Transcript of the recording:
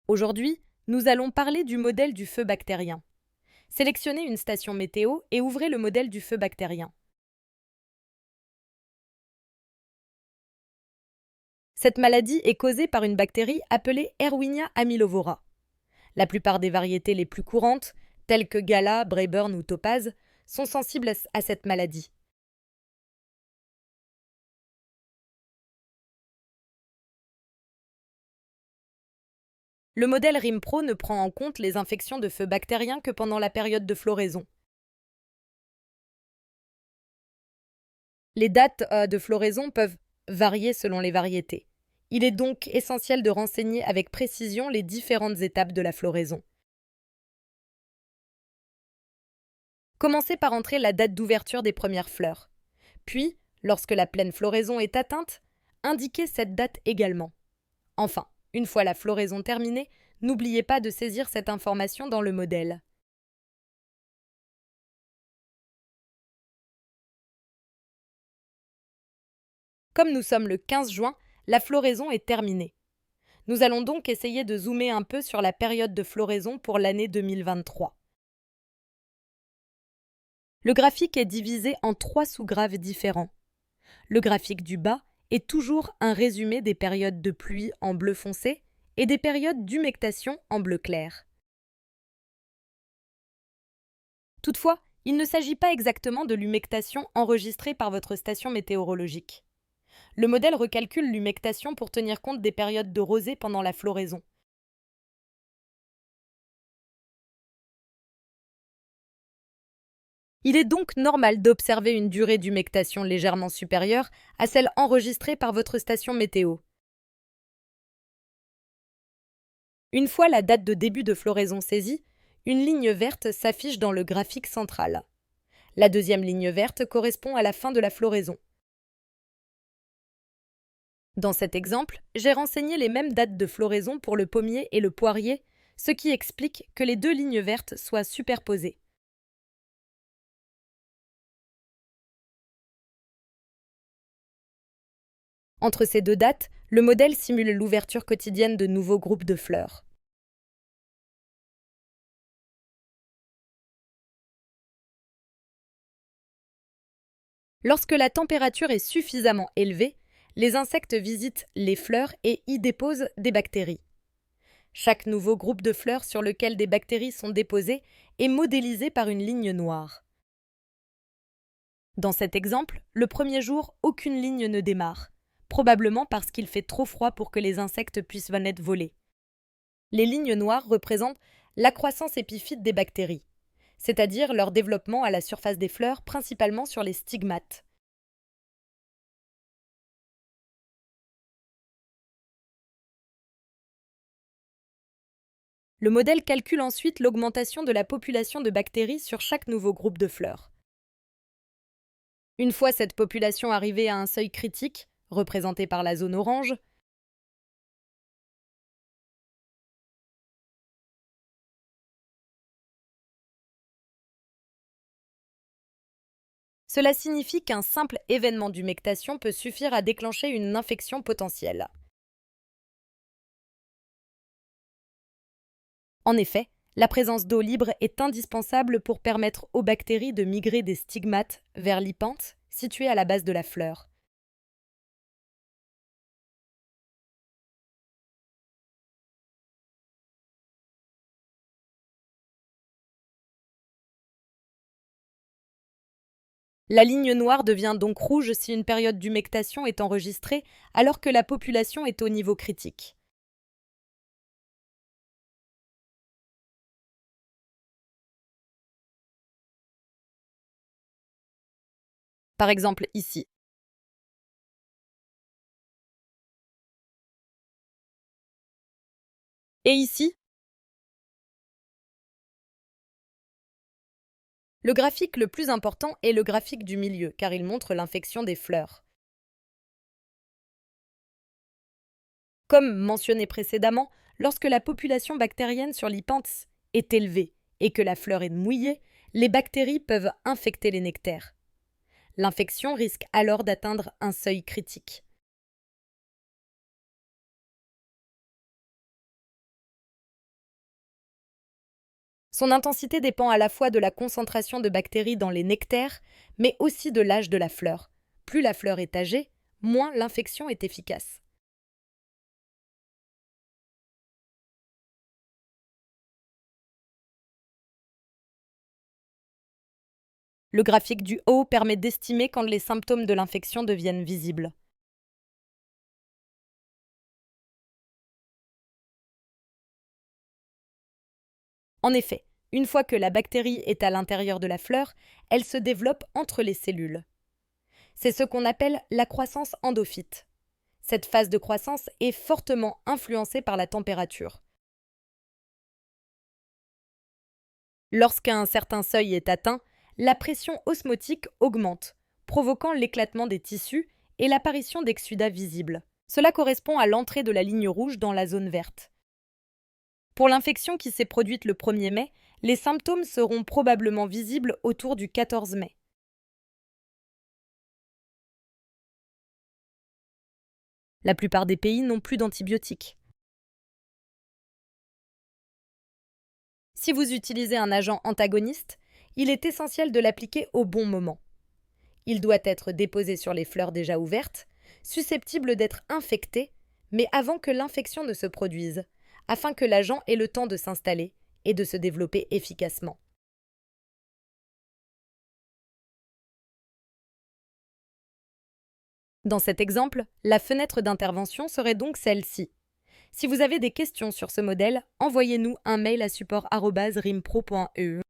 Aujourd'hui, nous allons parler du modèle du feu bactérien. Sélectionnez une station météo et ouvrez le modèle du feu bactérien. Cette maladie est causée par une bactérie appelée Erwinia amylovora. La plupart des variétés les plus courantes, telles que Gala, Braeburn ou Topaz, sont sensibles à cette maladie. Le modèle RIMPRO ne prend en compte les infections de feu bactérien que pendant la période de floraison. Les dates de floraison peuvent varier selon les variétés. Il est donc essentiel de renseigner avec précision les différentes étapes de la floraison. Commencez par entrer la date d'ouverture des premières fleurs. Puis, lorsque la pleine floraison est atteinte, indiquez cette date également. Enfin, une fois la floraison terminée, n'oubliez pas de saisir cette information dans le modèle. Comme nous sommes le 15 juin, la floraison est terminée. Nous allons donc essayer de zoomer un peu sur la période de floraison pour l'année 2023. Le graphique est divisé en 3 sous-graphes différents. Le graphique du bas est toujours un résumé des périodes de pluie en bleu foncé et des périodes d'humectation en bleu clair. Toutefois, il ne s'agit pas exactement de l'humectation enregistrée par votre station météorologique. Le modèle recalcule l'humectation pour tenir compte des périodes de rosée pendant la floraison. Il est donc normal d'observer une durée d'humectation légèrement supérieure à celle enregistrée par votre station météo. Une fois la date de début de floraison saisie, une ligne verte s'affiche dans le graphique central. La deuxième ligne verte correspond à la fin de la floraison. Dans cet exemple, j'ai renseigné les mêmes dates de floraison pour le pommier et le poirier, ce qui explique que les deux lignes vertes soient superposées. Entre ces deux dates, le modèle simule l'ouverture quotidienne de nouveaux groupes de fleurs. Lorsque la température est suffisamment élevée, les insectes visitent les fleurs et y déposent des bactéries. Chaque nouveau groupe de fleurs sur lequel des bactéries sont déposées est modélisé par une ligne noire. Dans cet exemple, le premier jour, aucune ligne ne démarre, probablement parce qu'il fait trop froid pour que les insectes puissent venir voler. Les lignes noires représentent la croissance épiphyte des bactéries, c'est-à-dire leur développement à la surface des fleurs, principalement sur les stigmates. Le modèle calcule ensuite l'augmentation de la population de bactéries sur chaque nouveau groupe de fleurs. Une fois cette population arrivée à un seuil critique, représenté par la zone orange, cela signifie qu'un simple événement d'humectation peut suffire à déclencher une infection potentielle. En effet, la présence d'eau libre est indispensable pour permettre aux bactéries de migrer des stigmates vers l'hypanthe, situé à la base de la fleur. La ligne noire devient donc rouge si une période d'humectation est enregistrée alors que la population est au niveau critique. Par exemple ici. Et ici, le graphique le plus important est le graphique du milieu, car il montre l'infection des fleurs. Comme mentionné précédemment, lorsque la population bactérienne sur l'hypanthe est élevée et que la fleur est mouillée, les bactéries peuvent infecter les nectaires. L'infection risque alors d'atteindre un seuil critique. Son intensité dépend à la fois de la concentration de bactéries dans les nectaires, mais aussi de l'âge de la fleur. Plus la fleur est âgée, moins l'infection est efficace. Le graphique du haut permet d'estimer quand les symptômes de l'infection deviennent visibles. En effet, une fois que la bactérie est à l'intérieur de la fleur, elle se développe entre les cellules. C'est ce qu'on appelle la croissance endophyte. Cette phase de croissance est fortement influencée par la température. Lorsqu'un certain seuil est atteint, la pression osmotique augmente, provoquant l'éclatement des tissus et l'apparition d'exsudats visibles. Cela correspond à l'entrée de la ligne rouge dans la zone verte. Pour l'infection qui s'est produite le 1er mai, les symptômes seront probablement visibles autour du 14 mai. La plupart des pays n'ont plus d'antibiotiques. Si vous utilisez un agent antagoniste, il est essentiel de l'appliquer au bon moment. Il doit être déposé sur les fleurs déjà ouvertes, susceptibles d'être infectées, mais avant que l'infection ne se produise, afin que l'agent ait le temps de s'installer et de se développer efficacement. Dans cet exemple, la fenêtre d'intervention serait donc celle-ci. Si vous avez des questions sur ce modèle, envoyez-nous un mail à support@rimpro.eu.